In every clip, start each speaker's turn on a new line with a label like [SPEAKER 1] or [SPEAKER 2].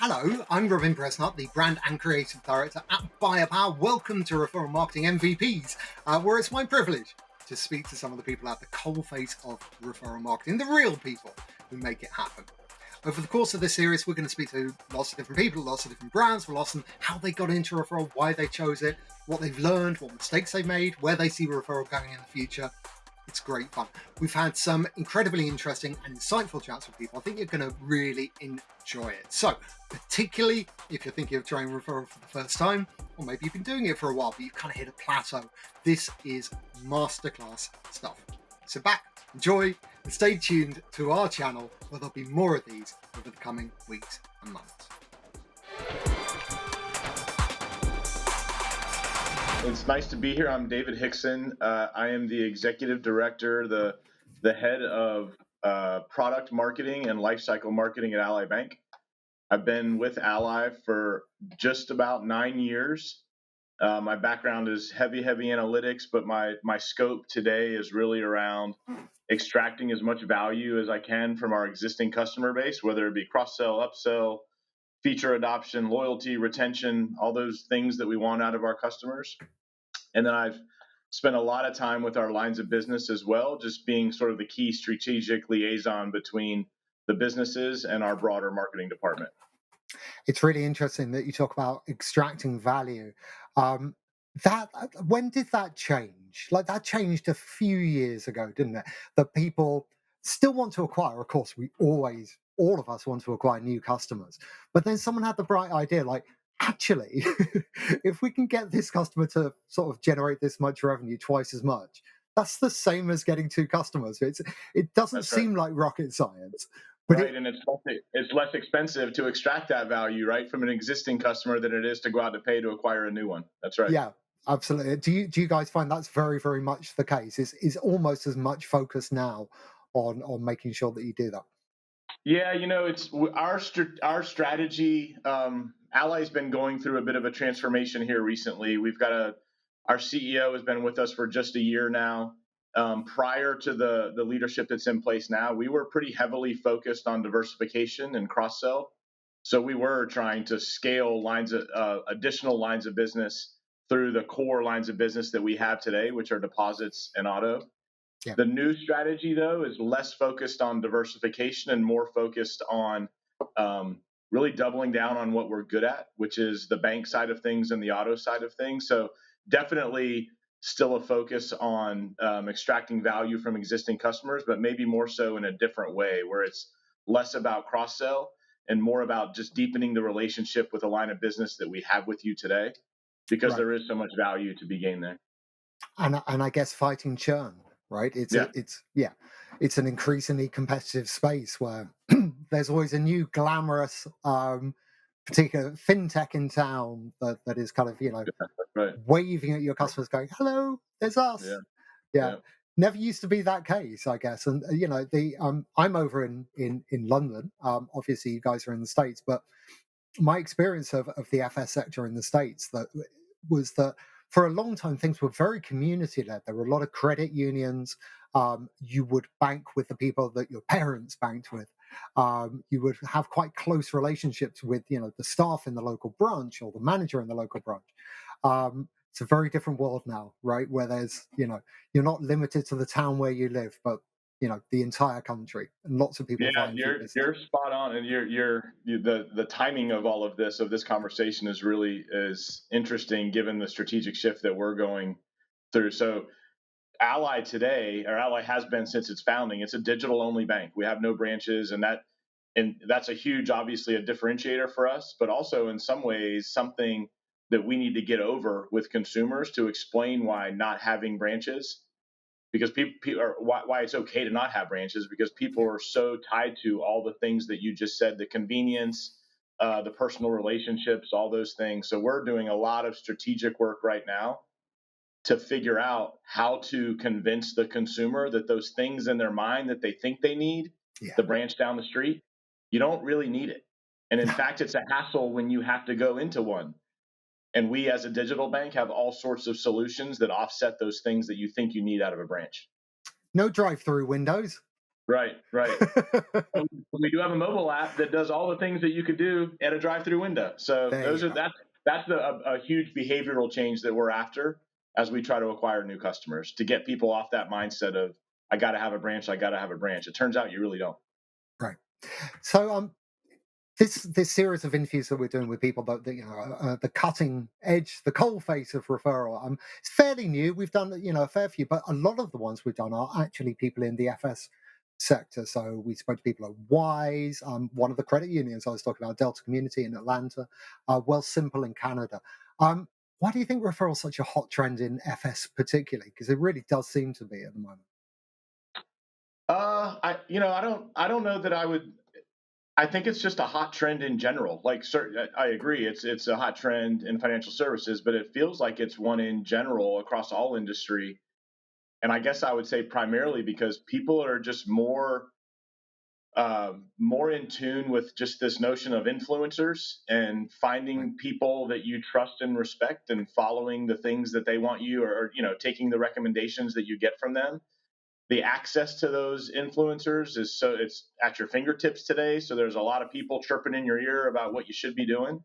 [SPEAKER 1] Hello, I'm Robin Bresnark, the Brand and Creative Director at Buyapowa. Welcome to Referral Marketing MVPs, where it's my privilege to speak to some of the people at the coalface of referral marketing, the real people who make it happen. Over the course of this series, we're going to speak to lots of different people, lots of different brands. We'll ask them how they got into referral, why they chose it, what they've learned, what mistakes they've made, where they see referral going in the future. It's great fun. We've had some incredibly interesting and insightful chats with people. I think you're going to really enjoy it. So, particularly if you're thinking of trying referral for the first time, or maybe you've been doing it for a while, but you've kind of hit a plateau, this is masterclass stuff. So back, enjoy, and stay tuned to our channel where there'll be more of these over the coming weeks and months.
[SPEAKER 2] It's nice to be here. I'm David Hixon. I am the executive director, the head of product marketing and lifecycle marketing at Ally Bank. I've been with Ally for just about 9 years. My background is heavy analytics, but my scope today is really around extracting as much value as I can from our existing customer base, whether it be cross-sell, upsell, feature adoption, loyalty, retention, all those things that we want out of our customers. And then I've spent a lot of time with our lines of business as well, just being sort of the key strategic liaison between the businesses and our broader marketing department.
[SPEAKER 1] It's really interesting that you talk about extracting value. When did that change? Like, that changed a few years ago, didn't it? That people still want to acquire. Of course, all of us want to acquire new customers. But then someone had the bright idea, like, actually, if we can get this customer to sort of generate this much revenue, twice as much, that's the same as getting 2 customers. It doesn't
[SPEAKER 2] That's
[SPEAKER 1] seem like rocket science. But
[SPEAKER 2] right, and it's less expensive to extract that value, right, from an existing customer than it is to go out to pay to acquire a new one. That's right.
[SPEAKER 1] Yeah, absolutely. Do you guys find that's very, very much the case? Is almost as much focus now on making sure that you do that?
[SPEAKER 2] Yeah, it's our strategy. Ally's been going through a bit of a transformation here recently. Our CEO has been with us for just a year now. Prior to the leadership that's in place now, we were pretty heavily focused on diversification and cross sell. So we were trying to scale additional lines of business through the core lines of business that we have today, which are deposits and auto.
[SPEAKER 1] Yeah.
[SPEAKER 2] The new strategy, though, is less focused on diversification and more focused on really doubling down on what we're good at, which is the bank side of things and the auto side of things. So definitely still a focus on extracting value from existing customers, but maybe more so in a different way, where it's less about cross-sell and more about just deepening the relationship with a line of business that we have with you today, because
[SPEAKER 1] Right.
[SPEAKER 2] there is so much value to be gained there.
[SPEAKER 1] And I guess fighting churn, right?
[SPEAKER 2] Yeah.
[SPEAKER 1] It's an increasingly competitive space where there's always a new glamorous particular fintech in town that is kind of
[SPEAKER 2] Right.
[SPEAKER 1] waving at your customers, going, "Hello, there's us."
[SPEAKER 2] Yeah.
[SPEAKER 1] Yeah.
[SPEAKER 2] Yeah.
[SPEAKER 1] Never used to be that case, I guess. And the I'm over in London. Obviously, you guys are in the States, but my experience of the FS sector in the States was that for a long time things were very community led. There were a lot of credit unions. You would bank with the people that your parents banked with. You would have quite close relationships with the staff in the local branch or the manager in the local branch. It's a very different world now, right? Where there's you're not limited to the town where you live, but the entire country, and lots of people
[SPEAKER 2] Yeah,
[SPEAKER 1] vying for your business.
[SPEAKER 2] you're spot on, and the timing of all of this conversation is interesting given the strategic shift that we're going through. So Ally today, or Ally has been since its founding, it's a digital only bank. We have no branches, and that's a huge, obviously, a differentiator for us, but also in some ways something that we need to get over with consumers to explain why not having branches, because people are why it's okay to not have branches, because people are so tied to all the things that you just said, the convenience, the personal relationships, all those things. So we're doing a lot of strategic work right now to figure out how to convince the consumer that those things in their mind that they think they need,
[SPEAKER 1] Yeah.
[SPEAKER 2] the branch down the street, you don't really need it. And in fact, it's a hassle when you have to go into one. And we, as a digital bank, have all sorts of solutions that offset those things that you think you need out of a branch.
[SPEAKER 1] No drive-through windows.
[SPEAKER 2] Right, right. And we do have a mobile app that does all the things that you could do at a drive-through window. So
[SPEAKER 1] There you go.
[SPEAKER 2] that's a huge behavioral change that we're after as we try to acquire new customers to get people off that mindset of I got to have a branch, I got to have a branch. It turns out you really don't.
[SPEAKER 1] Right. So this series of interviews that we're doing with people that the cutting edge, the coal face of referral, it's fairly new. We've done a fair few, but a lot of the ones we've done are actually people in the FS sector. So we spoke to people at Wise, one of the credit unions I was talking about, Delta Community in Atlanta, Well Simple in Canada. Why do you think referral is such a hot trend in FS particularly? Because it really does seem to be at the moment.
[SPEAKER 2] I don't know that I would. I think it's just a hot trend in general. Like, I agree, it's a hot trend in financial services, but it feels like it's one in general across all industry. And I guess I would say primarily because people are just more in tune with just this notion of influencers and
[SPEAKER 1] Right.
[SPEAKER 2] finding people that you trust and respect and following the things that they want you, or taking the recommendations that you get from them. The access to those influencers is so it's at your fingertips today. So there's a lot of people chirping in your ear about what you should be doing.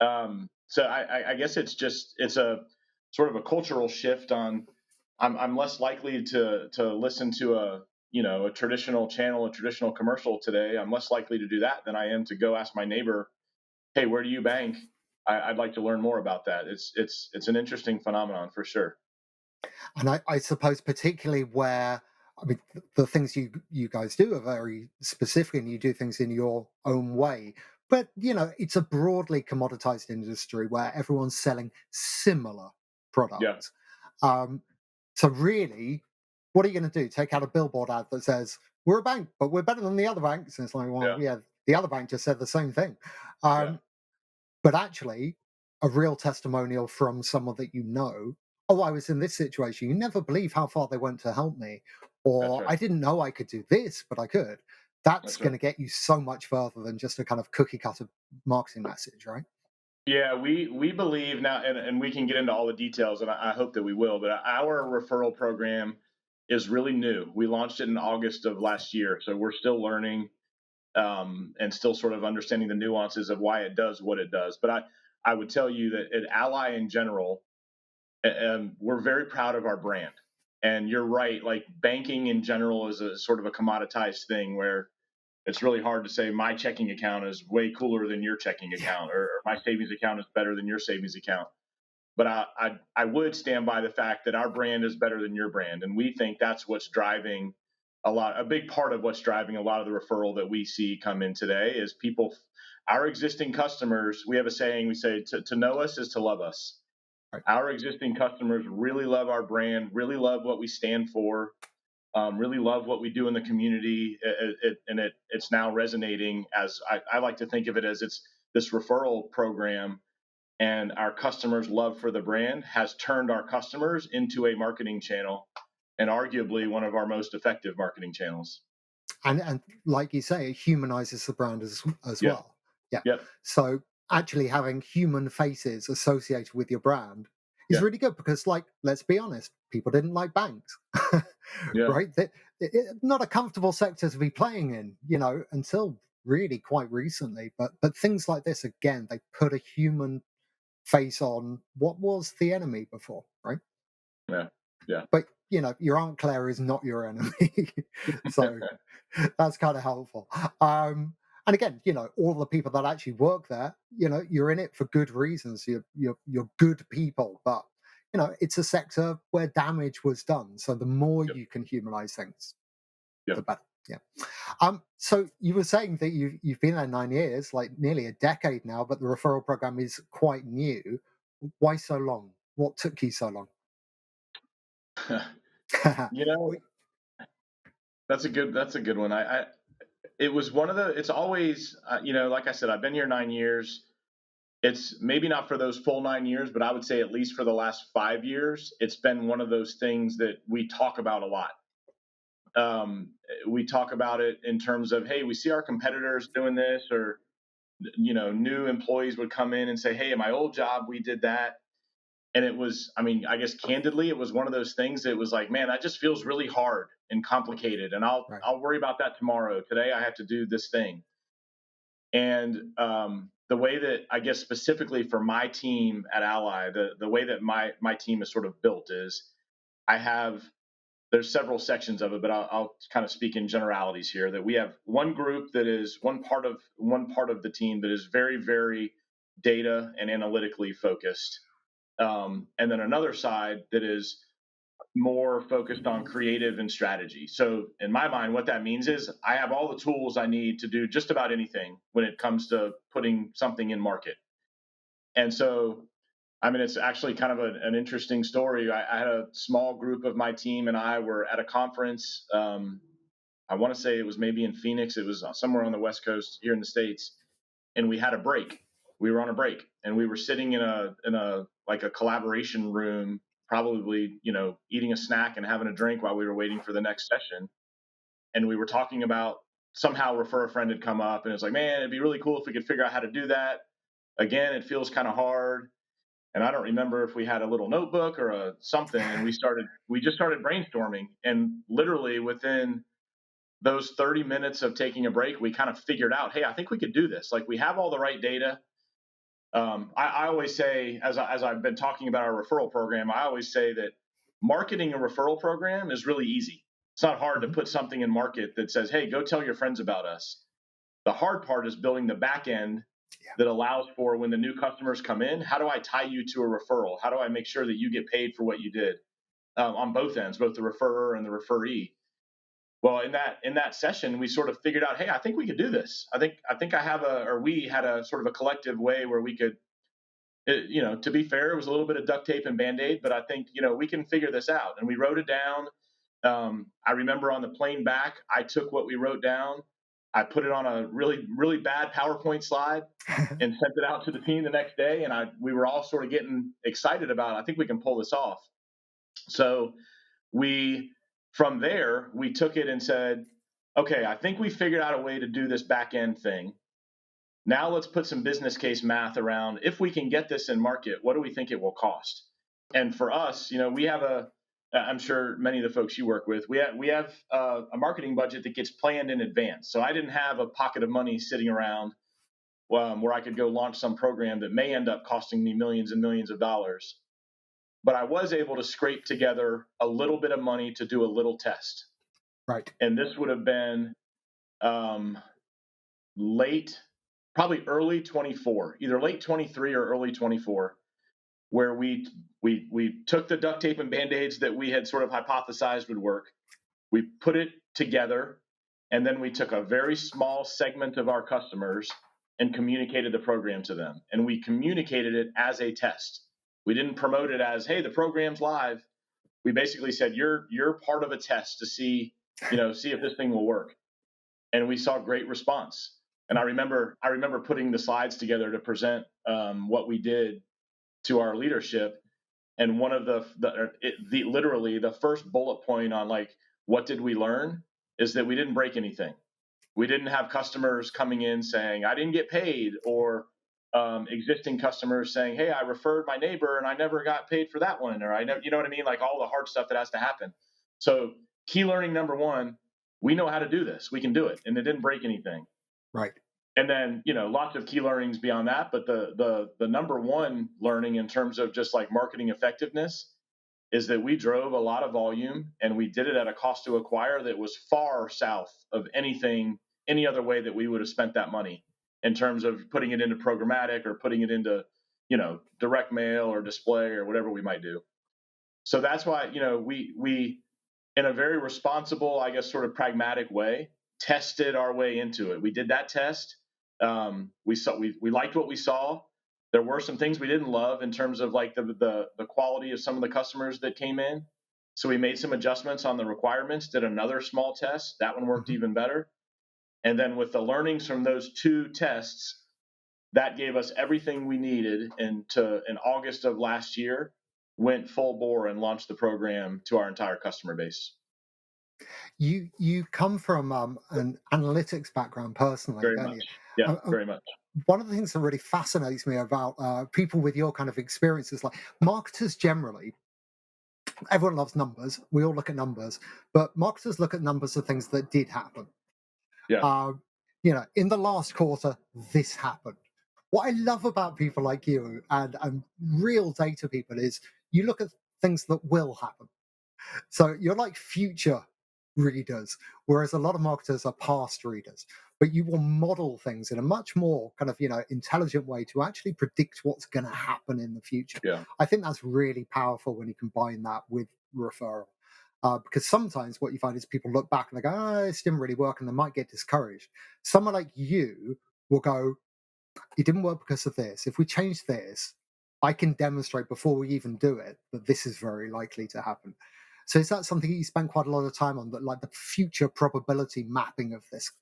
[SPEAKER 2] So I guess it's a sort of a cultural shift on. I'm less likely to listen to a traditional channel, a traditional commercial today. I'm less likely to do that than I am to go ask my neighbor, hey, where do you bank? I'd like to learn more about that. It's an interesting phenomenon for sure.
[SPEAKER 1] And I suppose particularly where the things you guys do are very specific, and you do things in your own way. But it's a broadly commoditized industry where everyone's selling similar
[SPEAKER 2] Yeah,
[SPEAKER 1] products. Um, so really, what are you going to do? Take out a billboard ad that says we're a bank, but we're better than the other banks? And it's like, well,
[SPEAKER 2] yeah,
[SPEAKER 1] yeah, the other bank just said the same thing.
[SPEAKER 2] yeah.
[SPEAKER 1] Um, but actually a real testimonial from someone that oh, I was in this situation, you never believe how far they went to help me,
[SPEAKER 2] That's
[SPEAKER 1] or
[SPEAKER 2] right.
[SPEAKER 1] I didn't know I could do this but I could. That's
[SPEAKER 2] That's
[SPEAKER 1] going
[SPEAKER 2] right.
[SPEAKER 1] to get you so much further than just a kind of cookie cutter marketing message, right?
[SPEAKER 2] Yeah, we believe now, and we can get into all the details, and I hope that we will. But our referral program is really new. We launched it in August of last year, so we're still learning, and still sort of understanding the nuances of why it does what it does. But I would tell you that at Ally in general, we're very proud of our brand. And you're right, like banking in general is a sort of a commoditized thing where it's really hard to say my checking account is way cooler than your checking
[SPEAKER 1] Yeah.
[SPEAKER 2] account, or my savings account is better than your savings account. But I would stand by the fact that our brand is better than your brand, and we think that's what's driving a big part of what's driving a lot of the referral that we see come in today is people, our existing customers. We have a saying, we say to know us is to love us.
[SPEAKER 1] Right.
[SPEAKER 2] Our existing customers really love our brand, really love what we stand for, really love what we do in the community, it's now resonating. As I like to think of it, as it's this referral program, and our customers' love for the brand has turned our customers into a marketing channel, and arguably one of our most effective marketing channels.
[SPEAKER 1] And like you say, it humanizes the brand as
[SPEAKER 2] Yep,
[SPEAKER 1] well. Yeah.
[SPEAKER 2] yep,
[SPEAKER 1] So actually having human faces associated with your brand is
[SPEAKER 2] yeah,
[SPEAKER 1] really good because, like, let's be honest, people didn't like banks.
[SPEAKER 2] yeah,
[SPEAKER 1] Right? Not a comfortable sector to be playing in, until really quite recently. But things like this, again, they put a human face on what was the enemy before, right?
[SPEAKER 2] yeah, yeah,
[SPEAKER 1] But your Aunt Claire is not your enemy. So that's kind of helpful. And again, all the people that actually work there, you're in it for good reasons. You're good people, but it's a sector where damage was done. So the more
[SPEAKER 2] yep,
[SPEAKER 1] you can humanize things, the
[SPEAKER 2] yep.
[SPEAKER 1] better. Yeah. So you were saying that you've been there 9 years, like nearly a decade now, but the referral program is quite new. Why so long? What took you so long?
[SPEAKER 2] you know,
[SPEAKER 1] We-
[SPEAKER 2] that's a good one. It was one of the. It's always, like I said, I've been here 9 years. It's maybe not for those full 9 years, but I would say at least for the last 5 years, it's been one of those things that we talk about a lot. Um, we talk about it in terms of, hey, we see our competitors doing this, or new employees would come in and say, hey, in my old job, we did that. And it was, I mean, I guess candidly, it was one of those things that was like, man, that just feels really hard and complicated. And
[SPEAKER 1] Right.
[SPEAKER 2] I'll worry about that tomorrow. Today I have to do this thing. And the way that I guess specifically for my team at Ally, the way that my team is sort of built is I have there's several sections of it, but I'll kind of speak in generalities here. That we have one group that is one part of the team that is very very data and analytically focused, and then another side that is more focused on creative and strategy. So in my mind, what that means is I have all the tools I need to do just about anything when it comes to putting something in market. And so, I mean, it's actually kind of an interesting story. I had a small group of my team and I were at a conference. I want to say it was maybe in Phoenix. It was somewhere on the West Coast here in the States, and we had a break. We were on a break, and we were sitting in a like a collaboration room, probably eating a snack and having a drink while we were waiting for the next session. And we were talking about somehow refer a friend had come up, and it's like, man, it'd be really cool if we could figure out how to do that. Again, it feels kind of hard, and I don't remember if we had a little notebook or something, and we just started brainstorming, and literally within those 30 minutes of taking a break, we kind of figured out, hey, I think we could do this. Like, we have all the right data. I always say, as I've been talking about our referral program, I always say that marketing a referral program is really easy. It's not hard to put something in market that says, hey, go tell your friends about us. The hard part is building the back end that allows for when the new customers come in, how do I tie you to a referral? How do I make sure that you get paid for what you did, on both ends, both the referrer and the referee? Well, in that session, we sort of figured out, hey, I think we could do this. I think I have we had a sort of a collective way where we could, to be fair, it was a little bit of duct tape and Band-Aid, but I think, we can figure this out. And we wrote it down. I remember on the plane back, I took what we wrote down, I put it on a really, really bad PowerPoint slide and sent it out to the team the next day. And we were all sort of getting excited about, I think we can pull this off. So we, from there, we took it and said, okay, I think we figured out a way to do this back end thing. Now let's put some business case math around. If we can get this in market, what do we think it will cost? And for us, we have I'm sure many of the folks you work with, we have a marketing budget that gets planned in advance. So I didn't have a pocket of money sitting around where I could go launch some program that may end up costing me millions and millions of dollars. But I was able to scrape together a little bit of money to do a little test.
[SPEAKER 1] Right.
[SPEAKER 2] And this would have been probably early 24, either late 23 or early 24, where we took the duct tape and Band-Aids that we had sort of hypothesized would work. We put it together, and then we took a very small segment of our customers and communicated the program to them. And we communicated it as a test. We didn't promote it as, hey, the program's live. We basically said, you're part of a test to see if this thing will work. And we saw great response. And I remember putting the slides together to present what we did to our leadership. And one of literally the first bullet point on like, what did we learn, is that we didn't break anything. We didn't have customers coming in saying, I didn't get paid, or existing customers saying, hey, I referred my neighbor and I never got paid for that one. Or I never, you know what I mean? Like all the hard stuff that has to happen. So key learning number one, we know how to do this. We can do it. And it didn't break anything.
[SPEAKER 1] Right.
[SPEAKER 2] And then, lots of key learnings beyond that. But the number one learning in terms of just like marketing effectiveness is that we drove a lot of volume, and we did it at a cost to acquire that was far south of any other way that we would have spent that money in terms of putting it into programmatic or putting it into, direct mail or display or whatever we might do. So that's why, we in a very responsible, I guess, sort of pragmatic way, tested our way into it. We did that test. We liked what we saw. There were some things we didn't love in terms of like the quality of some of the customers that came in. So we made some adjustments on the requirements, did another small test. That one worked even better. And then with the learnings from those two tests, that gave us everything we needed. And in August of last year, went full bore and launched the program to our entire customer base.
[SPEAKER 1] You come from an analytics background personally,
[SPEAKER 2] Very
[SPEAKER 1] don't
[SPEAKER 2] much.
[SPEAKER 1] you?
[SPEAKER 2] Yeah,
[SPEAKER 1] Uh, uh,
[SPEAKER 2] very much.
[SPEAKER 1] One of the things that really fascinates me about people with your kind of experiences, like marketers generally, everyone loves numbers. We all look at numbers, but marketers look at numbers of things that did happen.
[SPEAKER 2] Yeah.
[SPEAKER 1] Uh, in the last quarter, this happened. What I love about people like you and real data people is you look at things that will happen. So you're like future readers, whereas a lot of marketers are past readers. But you will model things in a much more kind of intelligent way to actually predict what's going to happen in the future.
[SPEAKER 2] Yeah.
[SPEAKER 1] I think that's really powerful when you combine that with referral. Because sometimes what you find is people look back and they go, "Oh, this didn't really work," and they might get discouraged. Someone like you will go, "It didn't work because of this. If we change this, I can demonstrate before we even do it that this is very likely to happen." So is that something you spend quite a lot of time on, that like the future probability mapping of this?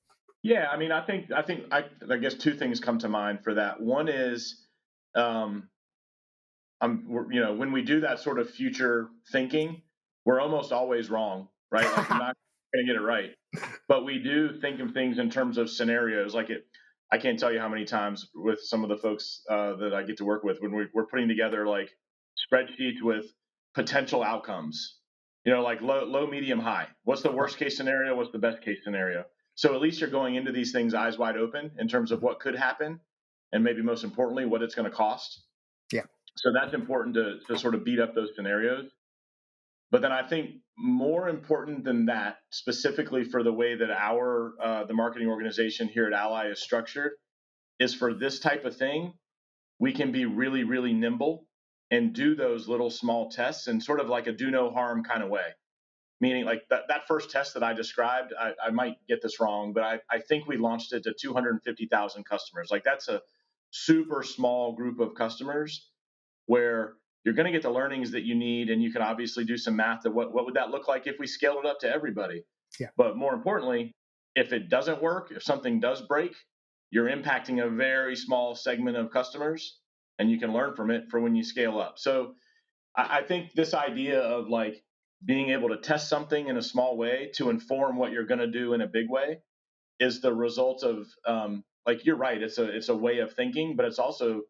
[SPEAKER 2] Yeah, I mean, I guess two things come to mind for that. One is, um, when we do that sort of future thinking, we're almost always wrong, right? Like I'm not going to get it right, but we do think of things in terms of scenarios. I can't tell you how many times with some of the folks that I get to work with when we're putting together like spreadsheets with potential outcomes. Like low, medium, high. What's the
[SPEAKER 1] Right.
[SPEAKER 2] worst case scenario? What's the best case scenario? So at least you're going into these things eyes wide open in terms of
[SPEAKER 1] Mhm.
[SPEAKER 2] what could happen, and maybe most importantly, what it's going to cost.
[SPEAKER 1] Yeah.
[SPEAKER 2] So that's important to sort of beat up those scenarios. But then I think more important than that, specifically for the way that the marketing organization here at Ally is structured, is for this type of thing, we can be really, really nimble and do those little small tests in sort of like a do no harm kind of way. Meaning, like that first test that I described, I might get this wrong, but I think we launched it to 250,000 customers. Like that's a super small group of customers where you're going to get the learnings that you need, and you can obviously do some math of what would that look like if we scaled it up to everybody.
[SPEAKER 1] Yeah.
[SPEAKER 2] But more importantly, if it doesn't work, if something does break, you're impacting a very small segment of customers, and you can learn from it for when you scale up. So I think this idea of like being able to test something in a small way to inform what you're going to do in a big way is the result of like you're right. It's a way of thinking, but it's also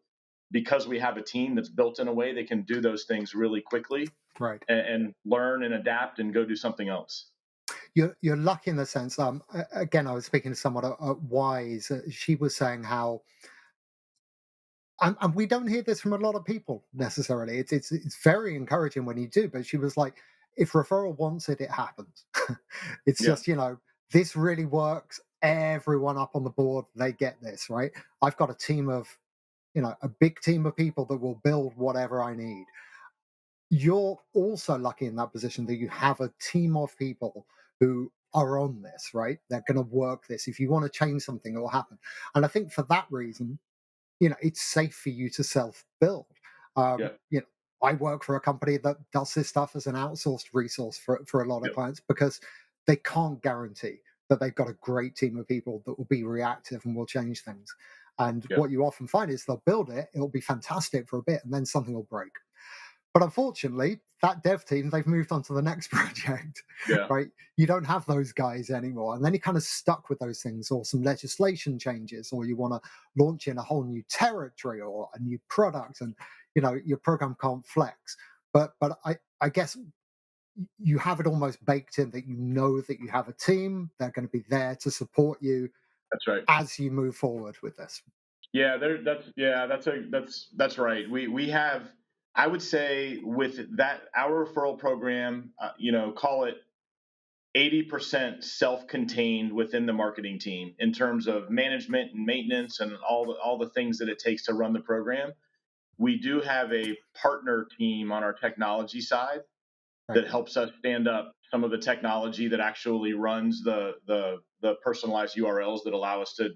[SPEAKER 2] because we have a team that's built in a way they can do those things really quickly
[SPEAKER 1] Right.
[SPEAKER 2] and learn and adapt and go do something else.
[SPEAKER 1] You're lucky in the sense. Again, I was speaking to someone at Wise. She was saying how, and we don't hear this from a lot of people necessarily. It's very encouraging when you do. But she was like, if referral wants it, it happens. It's
[SPEAKER 2] Yeah,
[SPEAKER 1] just this really works. Everyone up on the board, they get this right. I've got a team of a big team of people that will build whatever I need. You're also lucky in that position that you have a team of people who are on this, right? They're going to work this. If you want to change something, it will happen. And I think for that reason, it's safe for you to self build.
[SPEAKER 2] yeah,
[SPEAKER 1] I work for a company that does this stuff as an outsourced resource for a lot of
[SPEAKER 2] yeah,
[SPEAKER 1] clients because they can't guarantee that they've got a great team of people that will be reactive and will change things. And
[SPEAKER 2] yeah,
[SPEAKER 1] what you often find is they'll build it, it'll be fantastic for a bit, and then something will break. But unfortunately, that dev team, they've moved on to the next project,
[SPEAKER 2] yeah,
[SPEAKER 1] right? You don't have those guys anymore. And then you're kind of stuck with those things, or some legislation changes, or you want to launch in a whole new territory or a new product, and your program can't flex. But I guess you have it almost baked in that that you have a team, they're going to be there to support you
[SPEAKER 2] that's right.
[SPEAKER 1] as you move forward with this.
[SPEAKER 2] Yeah, that's right. We have, I would say, with that our referral program, call it 80% self-contained within the marketing team in terms of management and maintenance and all the things that it takes to run the program. We do have a partner team on our technology side
[SPEAKER 1] Right.
[SPEAKER 2] that helps us stand up some of the technology that actually runs the personalized URLs that allow us to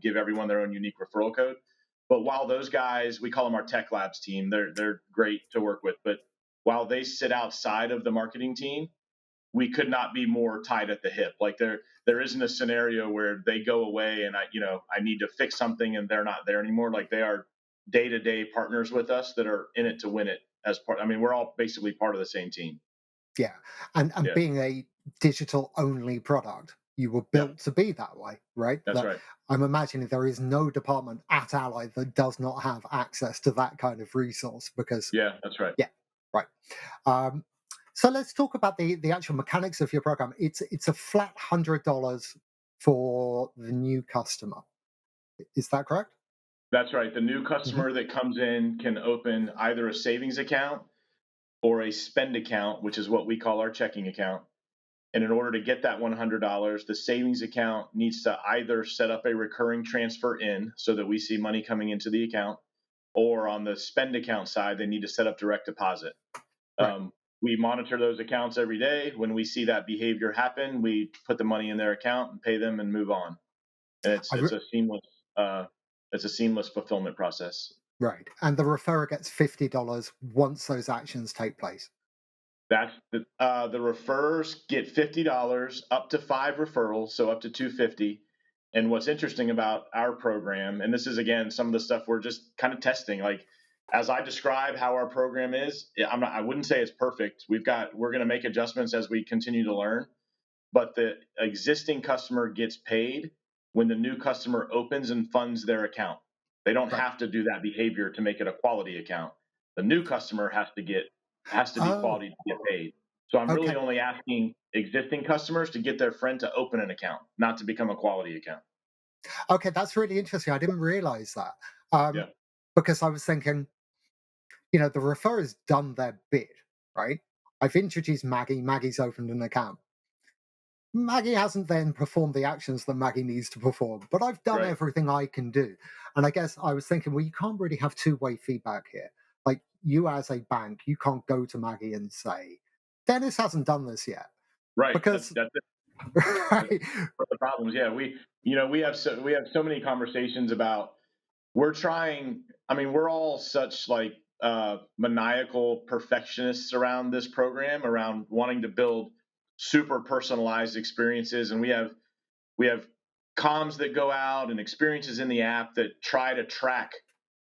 [SPEAKER 2] give everyone their own unique referral code. But while those guys, we call them our tech labs team, they're great to work with. But while they sit outside of the marketing team, we could not be more tied at the hip. Like there isn't a scenario where they go away and I need to fix something and they're not there anymore. Like they are day to day partners with us that are in it to win it as part. I mean, we're all basically part of the same team.
[SPEAKER 1] Yeah, and
[SPEAKER 2] Yeah.
[SPEAKER 1] digital only product. You were
[SPEAKER 2] Yeah,
[SPEAKER 1] built to be that way, right?
[SPEAKER 2] that's right.
[SPEAKER 1] I'm imagining there is no department at Ally that does not have access to that kind of resource because,
[SPEAKER 2] Yeah, that's right.
[SPEAKER 1] yeah, right. Um, so let's talk about the actual mechanics of your program. It's a flat $100 for the new customer. Is that correct?
[SPEAKER 2] That's right. The new
[SPEAKER 1] Hmm.
[SPEAKER 2] customer that comes in can open either a savings account or a spend account, which is what we call our checking account. And in order to get that $100, the savings account needs to either set up a recurring transfer in so that we see money coming into the account, or on the spend account side, they need to set up direct deposit.
[SPEAKER 1] Right.
[SPEAKER 2] We monitor those accounts every day. When we see that behavior happen, we put the money in their account and pay them and move on. And
[SPEAKER 1] I re-
[SPEAKER 2] uh, it's a seamless fulfillment process.
[SPEAKER 1] right. And the referrer gets $50 once those actions take place.
[SPEAKER 2] The referrers get $50 up to 5 referrals, so up to 250. And what's interesting about our program, and this is again some of the stuff we're just kind of testing, like as I describe how our program is, I wouldn't say it's perfect. We're going to make adjustments as we continue to learn, but the existing customer gets paid when the new customer opens and funds their account. They don't
[SPEAKER 1] Right.
[SPEAKER 2] have to do that behavior to make it a quality account. The new customer has to be
[SPEAKER 1] Oh,
[SPEAKER 2] quality to get paid. So I'm really
[SPEAKER 1] okay.
[SPEAKER 2] only asking existing customers to get their friend to open an account, not to become a quality account.
[SPEAKER 1] Okay, that's really interesting. I didn't realize that. Um,
[SPEAKER 2] Yeah.
[SPEAKER 1] because I was thinking, the referrer's done their bit, right? I've introduced Maggie. Maggie's opened an account. Maggie hasn't then performed the actions that Maggie needs to perform, but I've done
[SPEAKER 2] Right.
[SPEAKER 1] everything I can do. And I guess I was thinking, well, you can't really have two-way feedback here. Like you as a bank, you can't go to Maggie and say, Dennis hasn't done this yet.
[SPEAKER 2] Right.
[SPEAKER 1] Because
[SPEAKER 2] That's it. That's
[SPEAKER 1] right,
[SPEAKER 2] one of the problems. Yeah. We have so many conversations about we're trying. I mean, we're all such like maniacal perfectionists around this program, around wanting to build super personalized experiences, and we have comms that go out and experiences in the app that try to track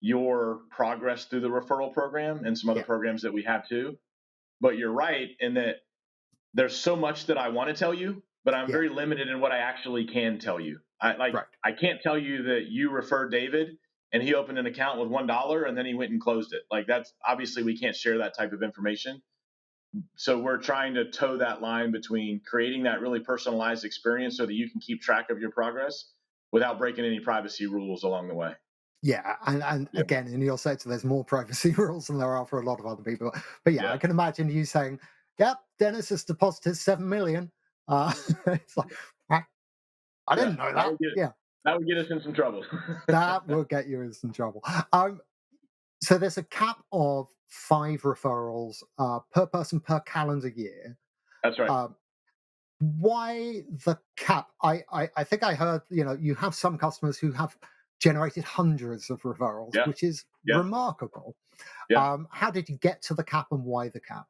[SPEAKER 2] your progress through the referral program and some other
[SPEAKER 1] yeah,
[SPEAKER 2] programs that we have too. But you're right in that there's so much that I want to tell you, but I'm
[SPEAKER 1] yeah,
[SPEAKER 2] very limited in what I actually can tell you.
[SPEAKER 1] right.
[SPEAKER 2] I can't tell you that you referred David and he opened an account with $1 and then he went and closed it. Like that's obviously we can't share that type of information. So we're trying to toe that line between creating that really personalized experience so that you can keep track of your progress without breaking any privacy rules along the way.
[SPEAKER 1] Yeah, and
[SPEAKER 2] Yeah.
[SPEAKER 1] again, in your sector, there's more privacy rules than there are for a lot of other people. But yeah, I
[SPEAKER 2] Yeah.
[SPEAKER 1] can imagine you saying, "Yep, Dennis has deposited 7 million." It's like, "Ah, I
[SPEAKER 2] Yeah.
[SPEAKER 1] didn't know that." Yeah,
[SPEAKER 2] That would get us in some trouble.
[SPEAKER 1] that will get you in some trouble. So there's a cap of 5 referrals per person per calendar year.
[SPEAKER 2] That's right.
[SPEAKER 1] Um, why the cap? I think I heard you have some customers who have generated hundreds of referrals,
[SPEAKER 2] Yeah.
[SPEAKER 1] which is
[SPEAKER 2] Yeah.
[SPEAKER 1] remarkable.
[SPEAKER 2] Yeah.
[SPEAKER 1] How did you get to the cap and why the cap?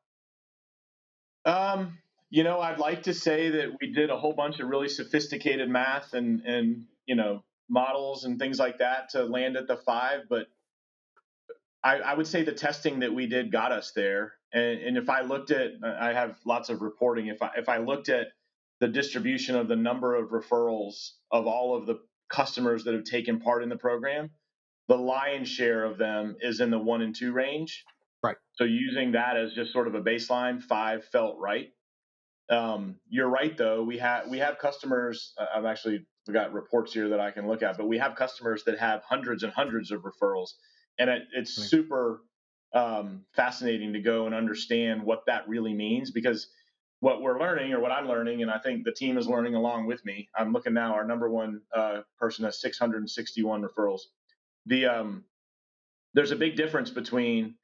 [SPEAKER 2] Um, I'd like to say that we did a whole bunch of really sophisticated math and models and things like that to land at the 5, but I would say the testing that we did got us there. And if I looked at, I have lots of reporting. If I looked at the distribution of the number of referrals of all of the customers that have taken part in the program, the lion's share of them is in the 1 and 2 range.
[SPEAKER 1] Right.
[SPEAKER 2] So using that as just sort of a baseline, 5 felt right. You're right, though. We have customers. We got reports here that I can look at, but we have customers that have hundreds and hundreds of referrals, and it's
[SPEAKER 1] Right.
[SPEAKER 2] super fascinating to go and understand what that really means because what we're learning, or what I'm learning, and I think the team is learning along with me. I'm looking now. Our number one person has 661 referrals. There's a big difference between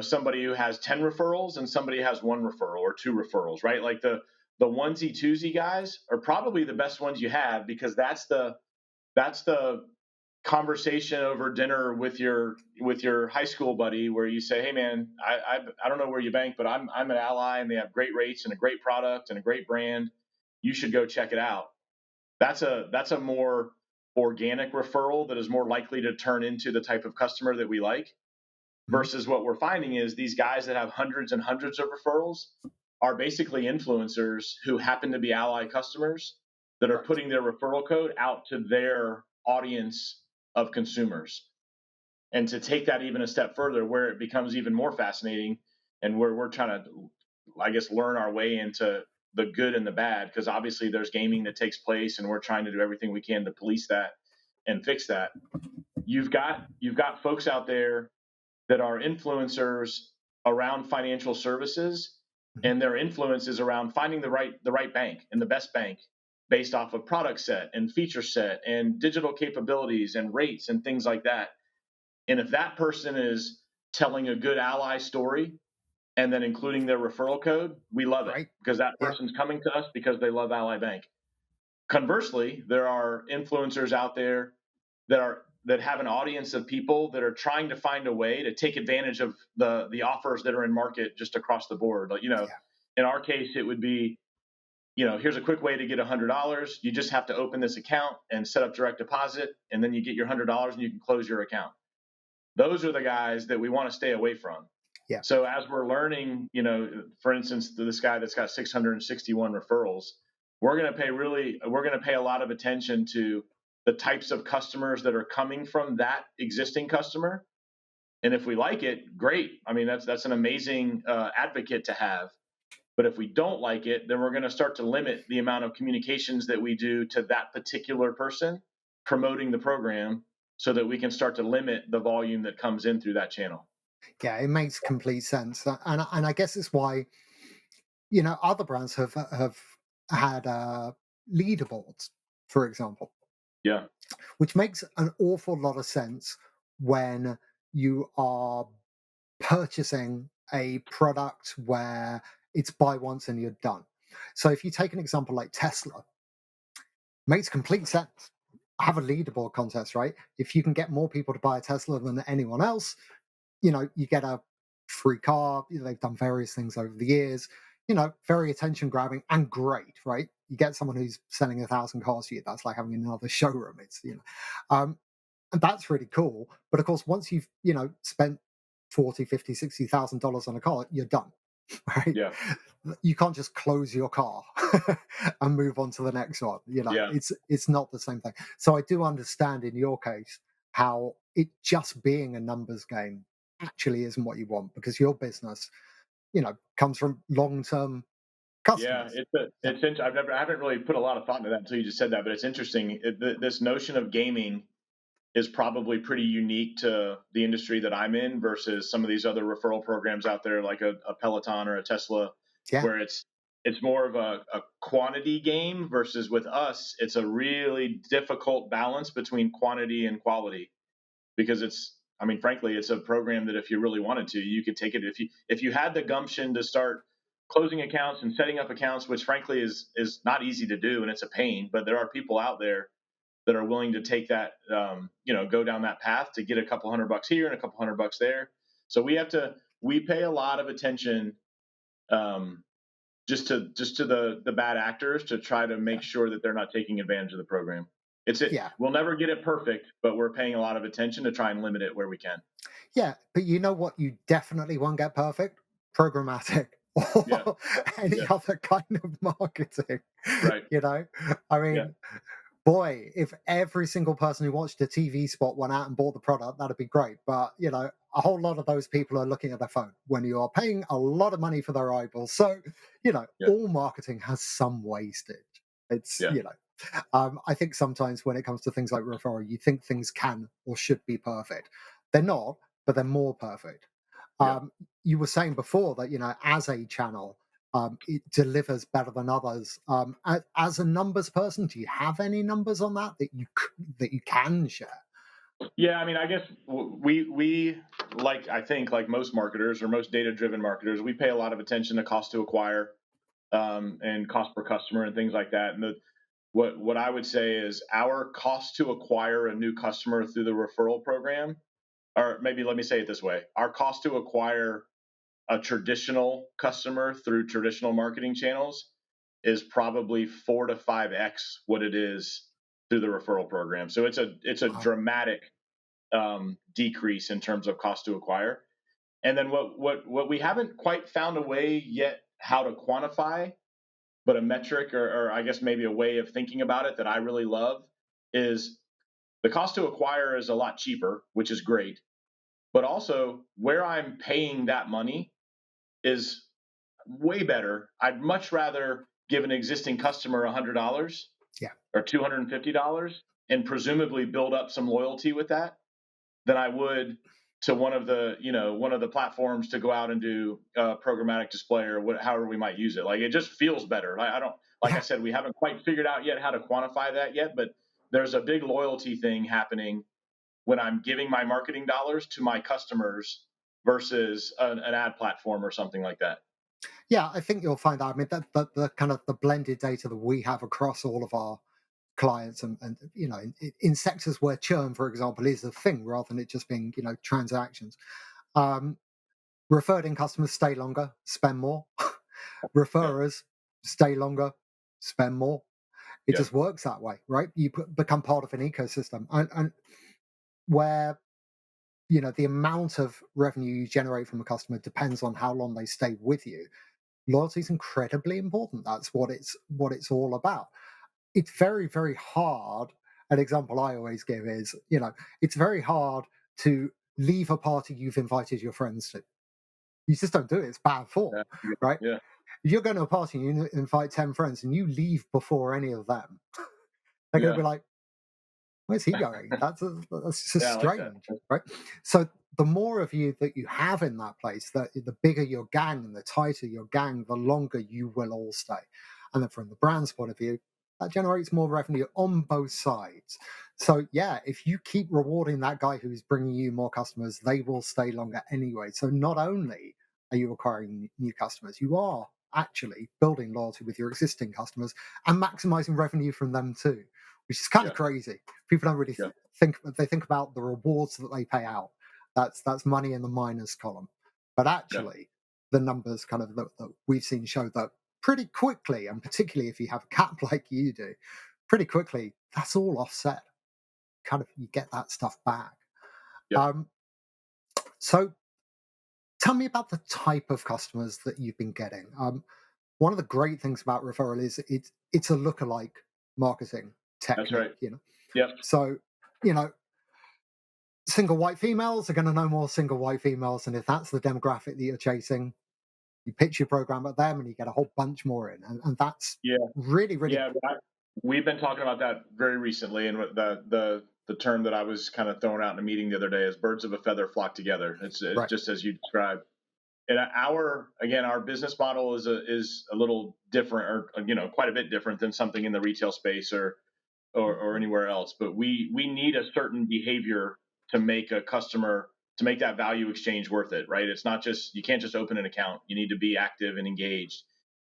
[SPEAKER 2] somebody who has 10 referrals and somebody who has 1 referral or 2 referrals, right? Like the onesie twosie guys are probably the best ones you have because that's the conversation over dinner with your high school buddy where you say, hey man, I don't know where you bank, but I'm an Ally and they have great rates and a great product and a great brand. You should go check it out. That's a more organic referral that is more likely to turn into the type of customer that we like
[SPEAKER 1] Mhm.
[SPEAKER 2] versus what we're finding is these guys that have hundreds and hundreds of referrals, are basically influencers who happen to be Ally customers that are
[SPEAKER 1] Correct.
[SPEAKER 2] putting their referral code out to their audience of consumers. And to take that even a step further, where it becomes even more fascinating and where we're trying to, I guess, learn our way into the good and the bad, because obviously there's gaming that takes place and we're trying to do everything we can to police that and fix that. You've got folks out there that are influencers around financial services,
[SPEAKER 1] Mhm.
[SPEAKER 2] and their influence is around finding the right bank and the best bank based off of product set and feature set and digital capabilities and rates and things like that. And if that person is telling a good Ally story and then including their referral code, we love it
[SPEAKER 1] Right.
[SPEAKER 2] because that
[SPEAKER 1] Yeah.
[SPEAKER 2] person's coming to us because they love Ally Bank. Conversely, there are influencers out there that have an audience of people that are trying to find a way to take advantage of the offers that are in market just across the board. Like,
[SPEAKER 1] Yeah.
[SPEAKER 2] in our case, it would be, here's a quick way to get $100. You just have to open this account and set up direct deposit, and then you get your $100 and you can close your account. Those are the guys that we want to stay away from.
[SPEAKER 1] Yeah.
[SPEAKER 2] So as we're learning, for instance, this guy that's got 661 referrals, we're going to pay a lot of attention to the types of customers that are coming from that existing customer. And if we like it, great. I mean, that's an amazing advocate to have. But if we don't like it, then we're going to start to limit the amount of communications that we do to that particular person promoting the program, so that we can start to limit the volume that comes in through that channel.
[SPEAKER 1] Yeah. It makes complete sense, and I guess it's why other brands have had leaderboards, for example,
[SPEAKER 2] Yeah.
[SPEAKER 1] which makes an awful lot of sense when you are purchasing a product where it's buy once and you're done. So if you take an example like Tesla, makes complete sense. Have a leaderboard contest, right? If you can get more people to buy a Tesla than anyone else, you get a free car. They've done various things over the years, very attention grabbing and great, right? You get someone who's selling 1,000 cars to you. That's like having another showroom. Um, and that's really cool. But of course, once you've, spent 40, 50, $60,000 on a car, you're done, right?
[SPEAKER 2] Yeah.
[SPEAKER 1] You can't just close your car and move on to the next one.
[SPEAKER 2] Yeah.
[SPEAKER 1] It's not the same thing. So I do understand in your case how it just being a numbers game actually isn't what you want, because your business, comes from long-term
[SPEAKER 2] Yeah,
[SPEAKER 1] customers. Yeah.
[SPEAKER 2] I haven't really put a lot of thought into that until you just said that, but it's interesting. This notion of gaming is probably pretty unique to the industry that I'm in versus some of these other referral programs out there, like a Peloton or a Tesla,
[SPEAKER 1] Yeah.
[SPEAKER 2] where it's more of a quantity game versus with us, it's a really difficult balance between quantity and quality, because I mean, frankly, it's a program that if you really wanted to, you could take it. If you had the gumption to start closing accounts and setting up accounts, which frankly is not easy to do and it's a pain, but there are people out there that are willing to take that, go down that path to get a couple $100 here and a couple $100 there. So we pay a lot of attention, just to the bad actors, to try to make sure that they're not taking advantage of the program.
[SPEAKER 1] Yeah.
[SPEAKER 2] We'll never get it perfect, but we're paying a lot of attention to try and limit it where we can.
[SPEAKER 1] Yeah, but you know what you definitely won't get perfect? Programmatic
[SPEAKER 2] Yeah.
[SPEAKER 1] or any
[SPEAKER 2] Yeah.
[SPEAKER 1] other kind of marketing.
[SPEAKER 2] Right.
[SPEAKER 1] You know, I
[SPEAKER 2] Yeah.
[SPEAKER 1] mean, boy, if every single person who watched a TV spot went out and bought the product, that'd be great. But, a whole lot of those people are looking at their phone when you are paying a lot of money for their eyeballs. So,
[SPEAKER 2] Yeah.
[SPEAKER 1] all marketing has some wastage. It's,
[SPEAKER 2] Yeah.
[SPEAKER 1] I think sometimes when it comes to things like referral, you think things can or should be perfect. They're not, but they're more perfect.
[SPEAKER 2] Yeah.
[SPEAKER 1] You were saying before that, as a channel, it delivers better than others. As a numbers person, do you have any numbers on that you can share?
[SPEAKER 2] Yeah, I mean, I guess we I think like most marketers or most data driven marketers, we pay a lot of attention to cost to acquire, and cost per customer and things like that. And what I would say is our cost to acquire a new customer through the referral program, or maybe let me say it this way: our cost to acquire a traditional customer through traditional marketing channels is probably 4 to 5x what it is through the referral program. So it's a
[SPEAKER 1] Wow.
[SPEAKER 2] dramatic decrease in terms of cost to acquire. And then what we haven't quite found a way yet how to quantify, but a metric or I guess maybe a way of thinking about it that I really love is the cost to acquire is a lot cheaper, which is great. But also where I'm paying that money is way better. I'd much rather give an existing customer $100
[SPEAKER 1] Yeah.
[SPEAKER 2] or $250 and presumably build up some loyalty with that than I would to one of the platforms to go out and do programmatic display or however we might use it. Like it just feels better. I don't like I
[SPEAKER 1] Yeah.
[SPEAKER 2] said, we haven't quite figured out yet how to quantify that yet, but there's a big loyalty thing happening when I'm giving my marketing dollars to my customers versus an ad platform or something like that.
[SPEAKER 1] Yeah, I think you'll find that. I mean, that the kind of the blended data that we have across all of our clients, and in sectors where churn, for example, is a thing rather than it just being transactions. Um, Referred in customers stay longer, spend more.
[SPEAKER 2] Yeah,
[SPEAKER 1] Referrers stay longer, spend more. It
[SPEAKER 2] yeah,
[SPEAKER 1] just works that way, right? You become part of an ecosystem, and where the amount of revenue you generate from a customer depends on how long they stay with you. Loyalty is incredibly important. That's what it's all about. It's very, very hard. An example I always give is, it's very hard to leave a party you've invited your friends to. You just don't do it. It's bad form,
[SPEAKER 2] yeah,
[SPEAKER 1] right?
[SPEAKER 2] yeah,
[SPEAKER 1] If you're going to a party and you invite 10 friends and you leave before any of them, they're going to
[SPEAKER 2] yeah,
[SPEAKER 1] be like, where's he going? That's just
[SPEAKER 2] yeah. I like that.
[SPEAKER 1] strange, right? So the more of you that you have in that place, the bigger your gang and the tighter your gang, the longer you will all stay. And then from the brand's point of view, that generates more revenue on both sides. So yeah, if you keep rewarding that guy who's bringing you more customers, they will stay longer anyway. So not only are you acquiring new customers, you are actually building loyalty with your existing customers and maximizing revenue from them too, which is kind of
[SPEAKER 2] Yeah,
[SPEAKER 1] crazy. People don't really
[SPEAKER 2] yeah,
[SPEAKER 1] think about the rewards that they pay out. That's money in the minus column, but
[SPEAKER 2] yeah.
[SPEAKER 1] actually the numbers kind of that we've seen show that pretty quickly, and particularly if you have a cap like you do, pretty quickly that's all offset. Kind of you get that stuff back.
[SPEAKER 2] Yeah.
[SPEAKER 1] So tell me about the type of customers that you've been getting. One of the great things about referral is it's a lookalike marketing
[SPEAKER 2] That's right.
[SPEAKER 1] technique.
[SPEAKER 2] Yep.
[SPEAKER 1] So you know single white females are going to know more single white females, and if that's the demographic that you're chasing, you pitch your program at them and you get a whole bunch more in, and that's
[SPEAKER 2] Yeah.
[SPEAKER 1] really, really
[SPEAKER 2] Yeah. We've been talking about that very recently, and the term that I was kind of throwing out in a meeting the other day is "birds of a feather flock together." It's
[SPEAKER 1] right.
[SPEAKER 2] just as you described. And our business model is a little different, or quite a bit different than something in the retail space or anywhere else. But we need a certain behavior to make a customer to make that value exchange worth it, right? It's not just you can't just open an account. You need to be active and engaged.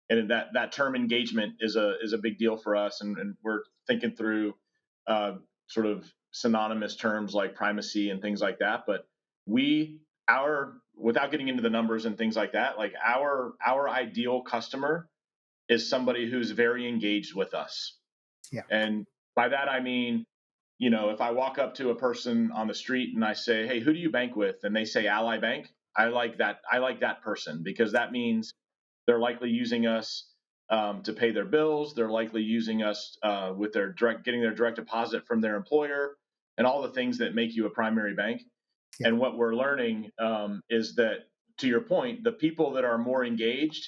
[SPEAKER 2] And that term engagement is a big deal for us, and we're thinking through uh, sort of synonymous terms like primacy and things like that. But our without getting into the numbers and things like that, like our ideal customer is somebody who's very engaged with us.
[SPEAKER 1] Yeah.
[SPEAKER 2] And by that I mean, if I walk up to a person on the street and I say, "Hey, who do you bank with?" and they say Ally Bank, I like that person because that means they're likely using us to pay their bills. They're likely using us with getting their direct deposit from their employer, and all the things that make you a primary bank.
[SPEAKER 1] Yeah.
[SPEAKER 2] And what we're learning is that, to your point, the people that are more engaged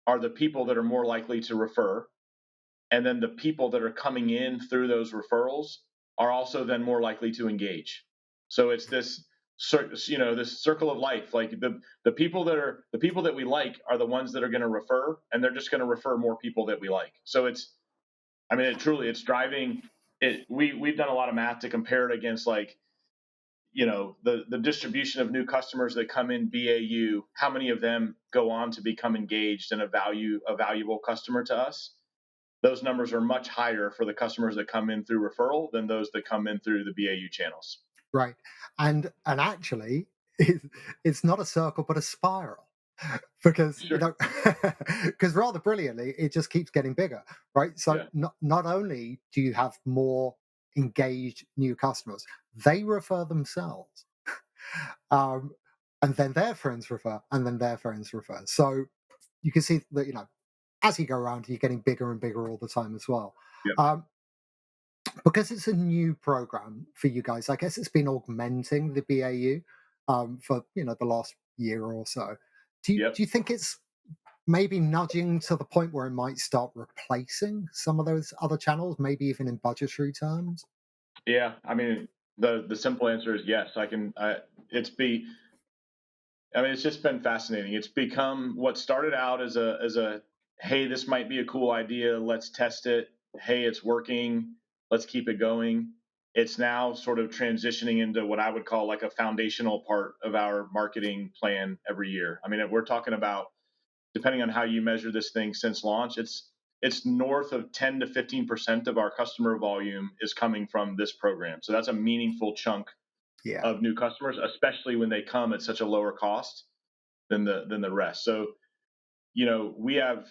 [SPEAKER 2] are the people that are more likely to refer, and then the people that are coming in through those referrals are also then more likely to engage. So it's this circle of life. Like the people that we like are the ones that are going to refer, and they're just going to refer more people that we like. So it's driving it. We've done a lot of math to compare it against, like, the distribution of new customers that come in BAU, how many of them go on to become engaged and a valuable customer to us. Those numbers are much higher for the customers that come in through referral than those that come in through the BAU channels.
[SPEAKER 1] Right. And actually it's not a circle but a spiral. Because
[SPEAKER 2] Sure.
[SPEAKER 1] because rather brilliantly it just keeps getting bigger, right? So
[SPEAKER 2] Yeah.
[SPEAKER 1] not only do you have more engaged new customers, they refer themselves, um, and then their friends refer, and then their friends refer. So you can see that, as you go around, you're getting bigger and bigger all the time as well.
[SPEAKER 2] Yep.
[SPEAKER 1] Um, because it's a new program for you guys, I guess it's been augmenting the BAU for the last year or so. Do
[SPEAKER 2] Yep.
[SPEAKER 1] you think it's maybe nudging to the point where it might start replacing some of those other channels, maybe even in budgetary terms?
[SPEAKER 2] Yeah. I mean, the simple answer is yes. It's be I mean, it's just been fascinating. It's become what started out as a hey, this might be a cool idea. Let's test it. Hey, it's working. Let's keep it going. It's now sort of transitioning into what I would call like a foundational part of our marketing plan every year. I mean, we're talking about, depending on how you measure this thing since launch, it's north of 10 to 15% of our customer volume is coming from this program. So that's a meaningful chunk
[SPEAKER 1] Yeah.
[SPEAKER 2] of new customers, especially when they come at such a lower cost than the rest. So, we have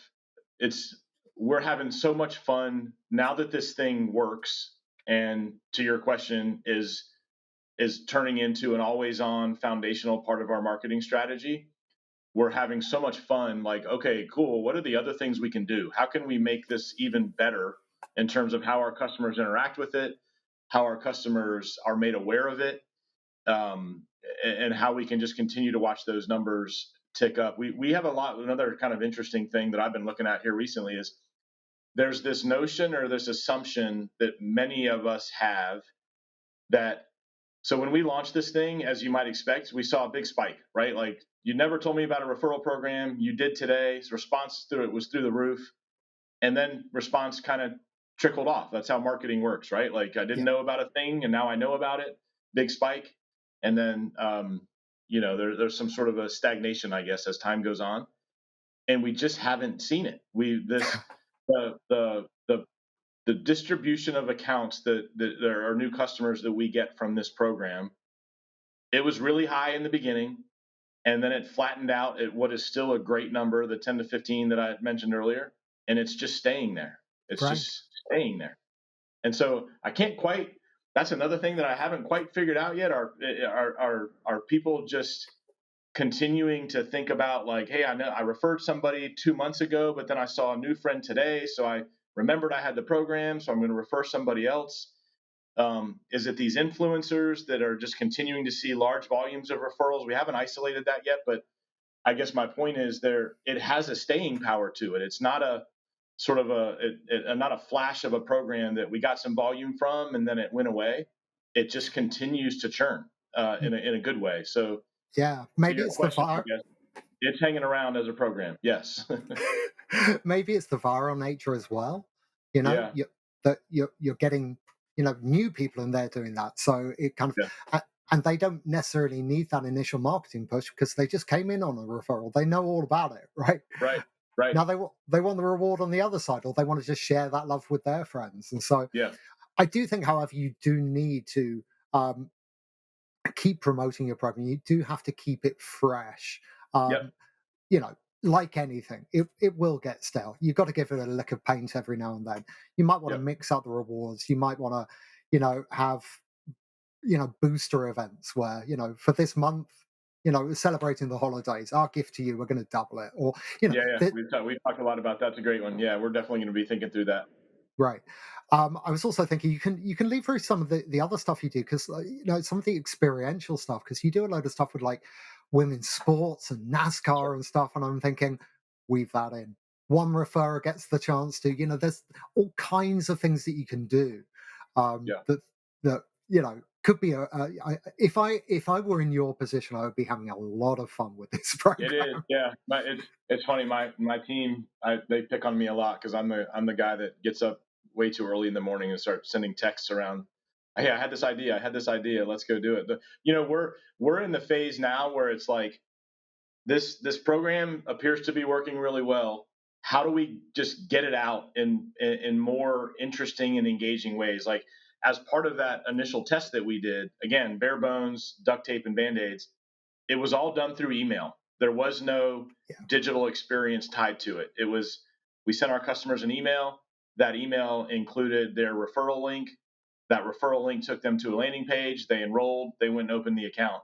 [SPEAKER 2] it's we're having so much fun now that this thing works. And to your question, is turning into an always on foundational part of our marketing strategy. We're having so much fun. Like, okay, cool. What are the other things we can do? How can we make this even better in terms of how our customers interact with it, how our customers are made aware of it, um, and how we can just continue to watch those numbers tick up. We have another kind of interesting thing that I've been looking at here recently is there's this notion or this assumption that many of us have that, so when we launched this thing, as you might expect, we saw a big spike, right? Like, you never told me about a referral program. You did today. So response through it was through the roof. And then response kind of trickled off. That's how marketing works, right? Like, I didn't
[SPEAKER 1] Yeah.
[SPEAKER 2] know about a thing and now I know about it. Big spike. And then, there's some sort of a stagnation, I guess, as time goes on. And we just haven't seen it. The distribution of accounts that there are new customers that we get from this program, it was really high in the beginning, and then it flattened out at what is still a great number, the 10 to 15 that I mentioned earlier, and it's just staying there. It's
[SPEAKER 1] Right.
[SPEAKER 2] just staying there. And so I can't quite. That's another thing that I haven't quite figured out yet. Are people just continuing to think about, like, hey, I know I referred somebody 2 months ago, but then I saw a new friend today, so I remembered I had the program, so I'm going to refer somebody else. Is it these influencers that are just continuing to see large volumes of referrals? We haven't isolated that yet, but I guess my point is it has a staying power to it. It's not a sort of not a flash of a program that we got some volume from and then it went away. It just continues to churn in a good way. So
[SPEAKER 1] Yeah.
[SPEAKER 2] to
[SPEAKER 1] Maybe
[SPEAKER 2] your
[SPEAKER 1] it's the
[SPEAKER 2] question, I
[SPEAKER 1] var.
[SPEAKER 2] guess it's hanging around as a program. Yes.
[SPEAKER 1] Maybe it's the viral nature as well. You know,
[SPEAKER 2] Yeah.
[SPEAKER 1] you, that you're getting new people and they're doing that, so it kind of
[SPEAKER 2] Yeah.
[SPEAKER 1] and they don't necessarily need that initial marketing push because they just came in on a referral. They know all about it, right?
[SPEAKER 2] Right. Right.
[SPEAKER 1] Now they want the reward on the other side, or they want to just share that love with their friends. And so
[SPEAKER 2] Yeah.
[SPEAKER 1] I do think, however, you do need to um, keep promoting your program. You do have to keep it fresh.
[SPEAKER 2] Yep.
[SPEAKER 1] Um, you know, like anything, it will get stale. You've got to give it a lick of paint every now and then. You might want to
[SPEAKER 2] Yep.
[SPEAKER 1] mix up the rewards. You might want to, have, booster events where, for this month, celebrating the holidays, our gift to you, we're going to double it. Or,
[SPEAKER 2] Yeah. Yeah.
[SPEAKER 1] the,
[SPEAKER 2] We've talked a lot about that's a great one. Yeah, we're definitely going to be thinking through that.
[SPEAKER 1] right. I was also thinking you can leave through some of the other stuff you do because some of the experiential stuff because you do a load of stuff with like women's sports and
[SPEAKER 2] Sure.
[SPEAKER 1] NASCAR and stuff, and I'm thinking weave that in. One referrer gets the chance to there's all kinds of things that you can do
[SPEAKER 2] Yeah.
[SPEAKER 1] that could be if I were in your position I would be having a lot of fun with this
[SPEAKER 2] It is,
[SPEAKER 1] program.
[SPEAKER 2] yeah. It's funny. My team, they pick on me a lot because I'm the guy that gets up way too early in the morning and start sending texts around. Hey, I had this idea. I had this idea. Let's go do it. We're in the phase now where it's like this program appears to be working really well. How do we just get it out in more interesting and engaging ways? Like, as part of that initial test that we did, again, bare bones, duct tape, and band aids, it was all done through email. There was no
[SPEAKER 1] Yeah.
[SPEAKER 2] digital experience tied to it. We sent our customers an email. That email included their referral link. That referral link took them to a landing page. They enrolled. They went and opened the account.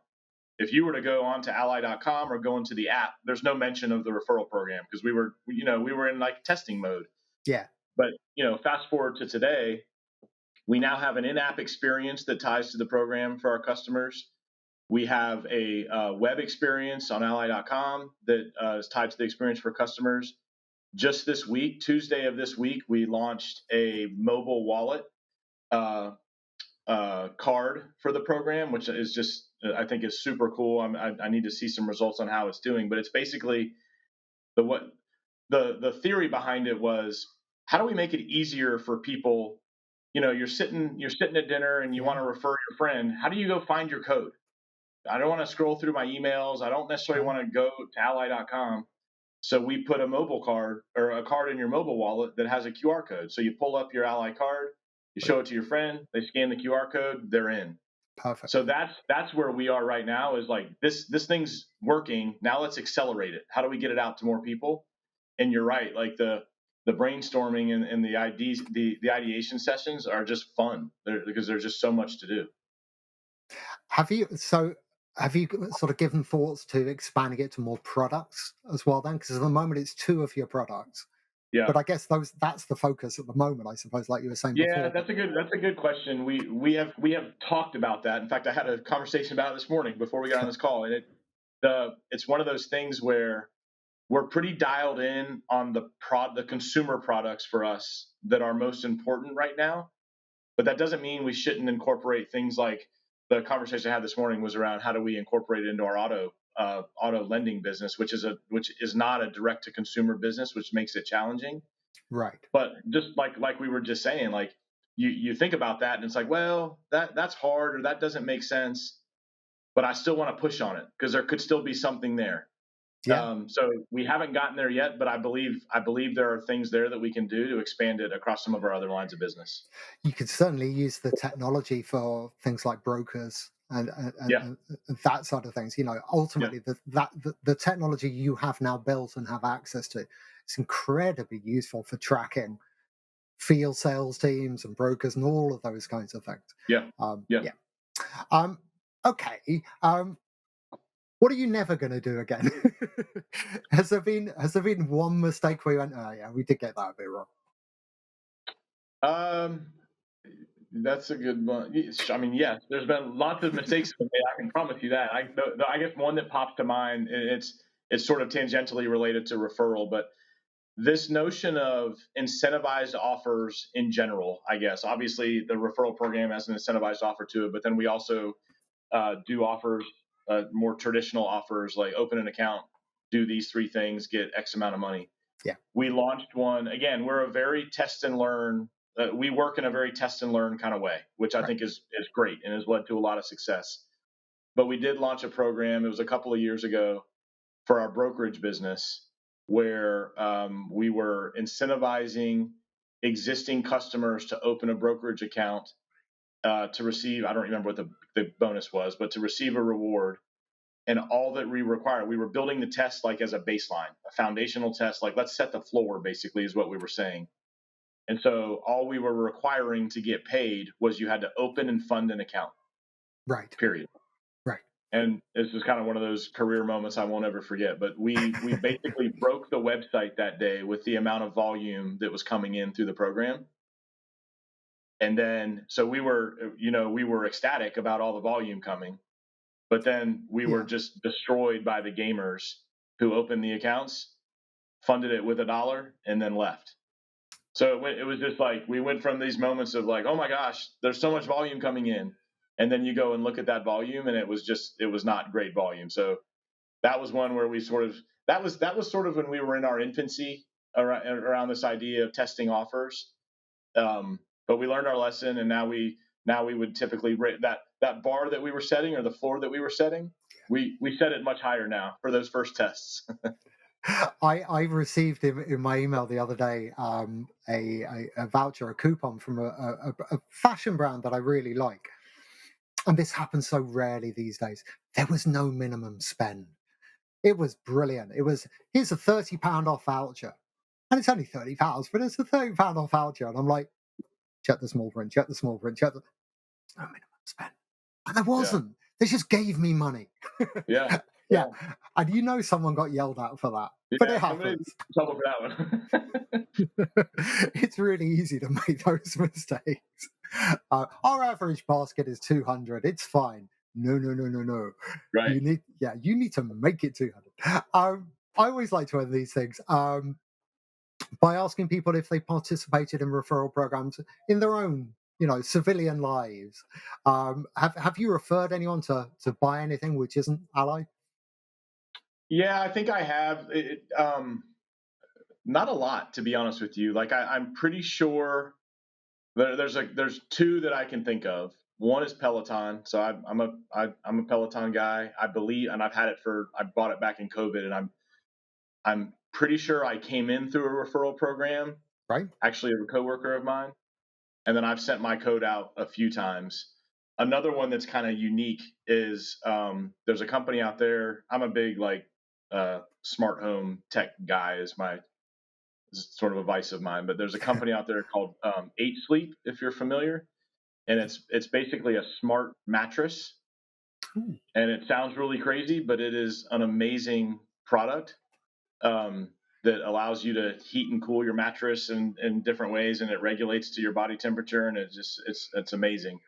[SPEAKER 2] if you were to go onto ally.com or go into the app, there's no mention of the referral program because we were in like testing mode.
[SPEAKER 1] Yeah.
[SPEAKER 2] But fast forward to today, we now have an in-app experience that ties to the program for our customers. We have a web experience on ally.com that is tied to the experience for customers. Just this week, Tuesday of this week, we launched a mobile wallet card for the program, which is just, I think, is super cool. I need to see some results on how it's doing, but it's basically the theory behind it was, how do we make it easier for people? You're sitting at dinner and you want to refer your friend. How do you go find your code? I don't want to scroll through my emails. I don't necessarily want to go to ally.com. So we put a mobile card or a card in your mobile wallet that has a QR code. So you pull up your Ally card, you show it to your friend, they scan the QR code, they're in.
[SPEAKER 1] Perfect.
[SPEAKER 2] So that's where we are right now, is like this thing's working. Now let's accelerate it. How do we get it out to more people? And you're right, like the brainstorming and the ideation sessions are just fun because there's just so much to do.
[SPEAKER 1] Have you sort of given thoughts to expanding it to more products as well then? Because at the moment it's 2 of your products.
[SPEAKER 2] Yeah.
[SPEAKER 1] But I guess that's the focus at the moment, I suppose, like you were saying
[SPEAKER 2] Yeah,
[SPEAKER 1] before.
[SPEAKER 2] that's a good question. We have talked about that. In fact, I had a conversation about it this morning before we got on this call, and it's one of those things where we're pretty dialed in on the consumer products for us that are most important right now. But that doesn't mean we shouldn't incorporate things like the conversation I had this morning was around how do we incorporate it into our auto lending business, which is not a direct to consumer business, which makes it challenging.
[SPEAKER 1] Right.
[SPEAKER 2] But just like we were just saying, like you think about that and it's like, well, that's hard or that doesn't make sense, but I still want to push on it because there could still be something there.
[SPEAKER 1] Yeah.
[SPEAKER 2] So we haven't gotten there yet, but I believe there are things there that we can do to expand it across some of our other lines of business.
[SPEAKER 1] You could certainly use the technology for things like brokers
[SPEAKER 2] Yeah,
[SPEAKER 1] and that sort of things.
[SPEAKER 2] yeah,
[SPEAKER 1] Ultimately, the technology you have now built and have access to, it's incredibly useful for tracking field sales teams and brokers and all of those kinds of things.
[SPEAKER 2] yeah, yeah.
[SPEAKER 1] Yeah. Um, okay. What are you never going to do again? Has there been one mistake where you went, oh yeah, we did get that a bit wrong?
[SPEAKER 2] Um, that's a good one. I mean, yes, there's been lots of mistakes made. I can promise you that. I guess one that pops to mind, and it's sort of tangentially related to referral, but this notion of incentivized offers in general, I guess. Obviously, the referral program has an incentivized offer to it, but then we also do offers, more traditional offers like open an account, do these 3 things, get X amount of money.
[SPEAKER 1] Yeah.
[SPEAKER 2] We launched one. Again, we're a very test and learn. We work in a very test and learn kind of way, which I
[SPEAKER 1] Right.
[SPEAKER 2] think is great and has led to a lot of success. But we did launch a program. It was a couple of years ago for our brokerage business where we were incentivizing existing customers to open a brokerage account to receive, I don't remember what the bonus was, but to receive a reward. And all that we require, we were building the test like as a baseline, a foundational test, like let's set the floor, basically, is what we were saying. And so all we were requiring to get paid was you had to open and fund an account,
[SPEAKER 1] Right.
[SPEAKER 2] period.
[SPEAKER 1] Right.
[SPEAKER 2] And this is kind of one of those career moments I won't ever forget. But we basically broke the website that day with the amount of volume that was coming in through the program. And then so we were ecstatic about all the volume coming, but then we were
[SPEAKER 1] Yeah.
[SPEAKER 2] just destroyed by the gamers who opened the accounts, funded it with $1, and then left. So it was just like we went from these moments of like, oh my gosh, there's so much volume coming in, and then you go and look at that volume, and it was not great volume. So that was one where we sort of that was sort of when we were in our infancy around this idea of testing offers. But we learned our lesson, and now we would typically rate that bar that we were setting or the floor that we were setting. We set it much higher now for those first tests.
[SPEAKER 1] I received in my email the other day a voucher, a coupon from a fashion brand that I really like. And this happens so rarely these days. There was no minimum spend. It was brilliant. It was, here's a £30 off voucher. And it's only £30, but it's a £30 off voucher. And I'm like, check the small print, check the small print, check the no minimum spend. And there
[SPEAKER 2] Yeah.
[SPEAKER 1] wasn't. They just gave me money.
[SPEAKER 2] Yeah.
[SPEAKER 1] Yeah.
[SPEAKER 2] Yeah.
[SPEAKER 1] And someone got yelled at for that. But
[SPEAKER 2] Yeah.
[SPEAKER 1] it
[SPEAKER 2] Somebody
[SPEAKER 1] happens.
[SPEAKER 2] trouble for that one.
[SPEAKER 1] It's really easy to make those mistakes. Our average basket is 200. It's fine. No, no, no, no, no.
[SPEAKER 2] Right.
[SPEAKER 1] You need to make it 200. I always like to end these things by asking people if they participated in referral programs in their own, civilian lives. Have you referred anyone to buy anything which isn't Ally?
[SPEAKER 2] Yeah, I think I have. Not a lot, to be honest with you. Like I'm pretty sure there's two that I can think of. One is Peloton. So I'm a Peloton guy. I believe, and I bought it back in COVID, and I'm pretty sure I came in through a referral program,
[SPEAKER 1] Right?
[SPEAKER 2] actually a coworker of mine, and then I've sent my code out a few times. Another one that's kind of unique is there's a company out there. I'm a big smart home tech guy. Is sort of a vice of mine, but there's a company out there called 8 Sleep, if you're familiar, and it's basically a smart mattress,
[SPEAKER 1] Ooh,
[SPEAKER 2] and it sounds really crazy, but it is an amazing product um, that allows you to heat and cool your mattress in different ways, and it regulates to your body temperature, and it's amazing.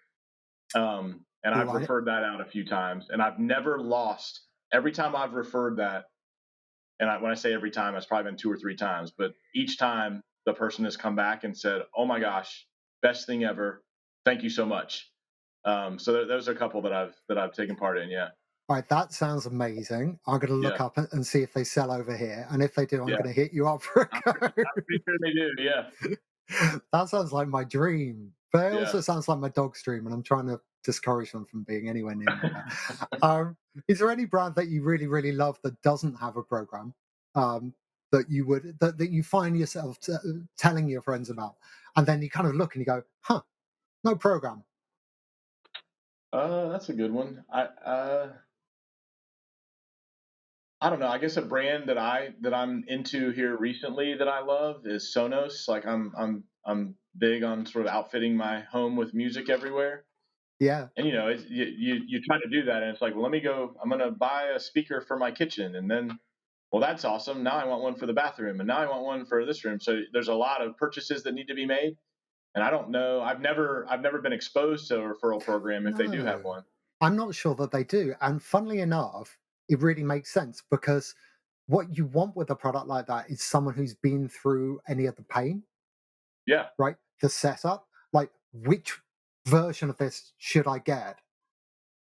[SPEAKER 2] And I've
[SPEAKER 1] like
[SPEAKER 2] referred that out a few times, and I've never lost. Every time I've referred that, and when I say every time, it's probably been 2 or 3 times, but each time the person has come back and said, "Oh my gosh, best thing ever! Thank you so much." So those are a couple that I've taken part in. Yeah,
[SPEAKER 1] All right, that sounds amazing. I'm going to look
[SPEAKER 2] yeah,
[SPEAKER 1] up and see if they sell over here. And if they do, I'm
[SPEAKER 2] yeah.
[SPEAKER 1] going to hit you up for
[SPEAKER 2] I'm
[SPEAKER 1] a
[SPEAKER 2] pretty sure they do. Yeah,
[SPEAKER 1] go. That sounds like my dream. But it
[SPEAKER 2] yeah.
[SPEAKER 1] also sounds like my dog's dream. And I'm trying to discourage them from being anywhere near my pet. Is there any brand that you really, really love that doesn't have a program that you find yourself telling your friends about? And then you kind of look and you go, huh, no program.
[SPEAKER 2] That's a good one. I don't know. I guess a brand that I'm into here recently that I love is Sonos. Like I'm big on sort of outfitting my home with music everywhere.
[SPEAKER 1] Yeah.
[SPEAKER 2] And you try to do that, and it's like, well, let me go. I'm gonna buy a speaker for my kitchen, and then, well, that's awesome. Now I want one for the bathroom, and now I want one for this room. So there's a lot of purchases that need to be made, and I don't know. I've never been exposed to a referral program if they do have
[SPEAKER 1] No.
[SPEAKER 2] one.
[SPEAKER 1] I'm not sure that they do. And funnily enough, it really makes sense because what you want with a product like that is someone who's been through any of the pain,
[SPEAKER 2] Yeah,
[SPEAKER 1] right? The setup, like which version of this should I get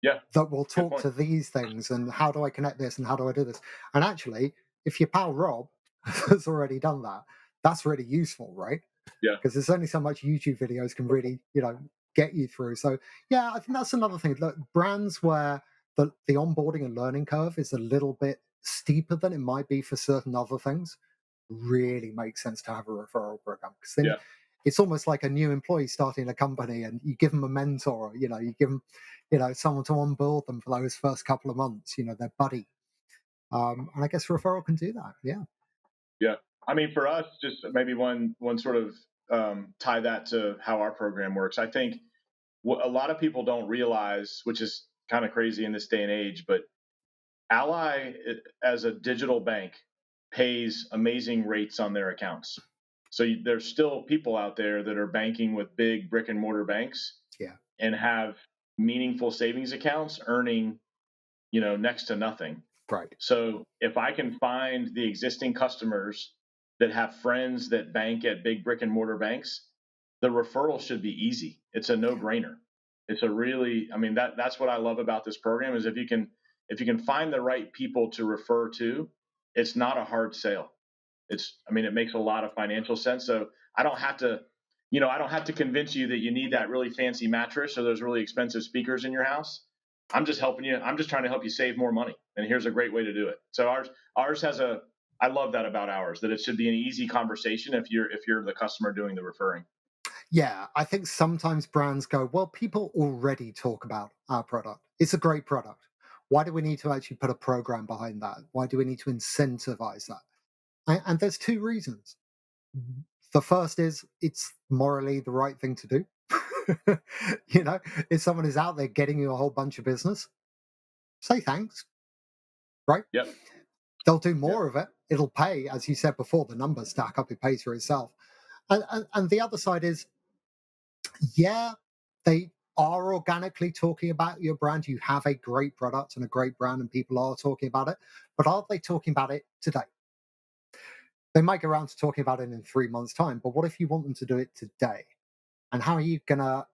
[SPEAKER 2] yeah,
[SPEAKER 1] that will
[SPEAKER 2] good
[SPEAKER 1] talk
[SPEAKER 2] point.
[SPEAKER 1] to these things and how do I connect this and how do I do this? And actually, if your pal Rob has already done that, that's really useful, right?
[SPEAKER 2] Yeah,
[SPEAKER 1] Because there's only so much YouTube videos can really, get you through. So yeah, I think that's another thing. Look, brands where the onboarding and learning curve is a little bit steeper than it might be for certain other things really makes sense to have a referral program because then
[SPEAKER 2] yeah,
[SPEAKER 1] it's almost like a new employee starting a company and you give them a mentor, you give them, someone to onboard them for those first couple of months, their buddy. And I guess referral can do that. Yeah.
[SPEAKER 2] yeah. I mean, for us, just maybe one sort of tie that to how our program works. I think what a lot of people don't realize, which is kind of crazy in this day and age, but Ally, as a digital bank, pays amazing rates on their accounts. So there's still people out there that are banking with big brick and mortar banks
[SPEAKER 1] Yeah.
[SPEAKER 2] and have meaningful savings accounts earning, next to nothing.
[SPEAKER 1] Right.
[SPEAKER 2] So if I can find the existing customers that have friends that bank at big brick and mortar banks, the referral should be easy. It's a
[SPEAKER 1] Yeah.
[SPEAKER 2] no-brainer. It's a really, I mean, that's what I love about this program is if you can find the right people to refer to, it's not a hard sale. I mean, it makes a lot of financial sense. So I don't have to, I don't have to convince you that you need that really fancy mattress or those really expensive speakers in your house. I'm just helping you. I'm just trying to help you save more money. And here's a great way to do it. So ours has I love that about ours, that it should be an easy conversation if you're the customer doing the referring.
[SPEAKER 1] Yeah, I think sometimes brands go, well, people already talk about our product. It's a great product. Why do we need to actually put a program behind that? Why do we need to incentivize that? And there's two reasons. The first is it's morally the right thing to do. If someone is out there getting you a whole bunch of business, say thanks, right?
[SPEAKER 2] Yep.
[SPEAKER 1] They'll do
[SPEAKER 2] Yep.
[SPEAKER 1] more of it. It'll pay, as you said before, the numbers stack up, it pays for itself. And the other side is, yeah, they are organically talking about your brand. You have a great product and a great brand, and people are talking about it. But are they talking about it today? They might get around to talking about it in 3 months' time, but what if you want them to do it today? And how are you going to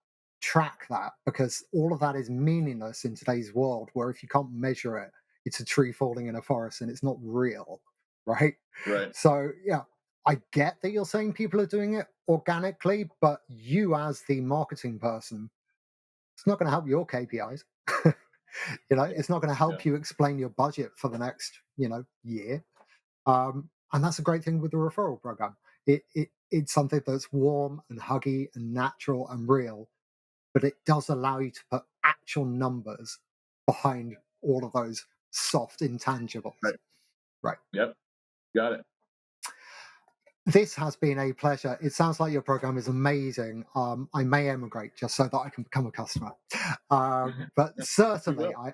[SPEAKER 1] track that? Because all of that is meaningless in today's world, where if you can't measure it, it's a tree falling in a forest and it's not real, right?
[SPEAKER 2] Right.
[SPEAKER 1] So, yeah, I get that you're saying people are doing it organically, but you, as the marketing person, it's not going to help your KPIs.
[SPEAKER 2] Yeah.
[SPEAKER 1] It's not going to
[SPEAKER 2] Yeah.
[SPEAKER 1] help you explain your budget for the next, year. And that's a great thing with the referral program. It's something that's warm and huggy and natural and real, but it does allow you to put actual numbers behind all of those soft intangibles.
[SPEAKER 2] Right.
[SPEAKER 1] Right.
[SPEAKER 2] Yep. Got it.
[SPEAKER 1] This has been a pleasure. It sounds like your program is amazing. I may emigrate just so that I can become a customer. But
[SPEAKER 2] You
[SPEAKER 1] certainly,
[SPEAKER 2] will.
[SPEAKER 1] I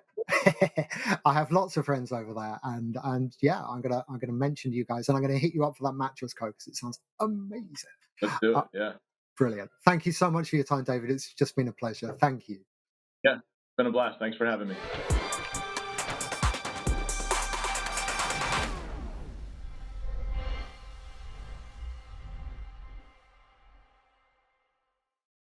[SPEAKER 1] I have lots of friends over there, and yeah, I'm gonna mention you guys, and I'm gonna hit you up for that mattress code because it sounds amazing.
[SPEAKER 2] Let's do
[SPEAKER 1] Uh,
[SPEAKER 2] it. Yeah.
[SPEAKER 1] Brilliant. Thank you so much for your time, David. It's just been a pleasure. Thank you.
[SPEAKER 2] Yeah. It's been a blast. Thanks for having me.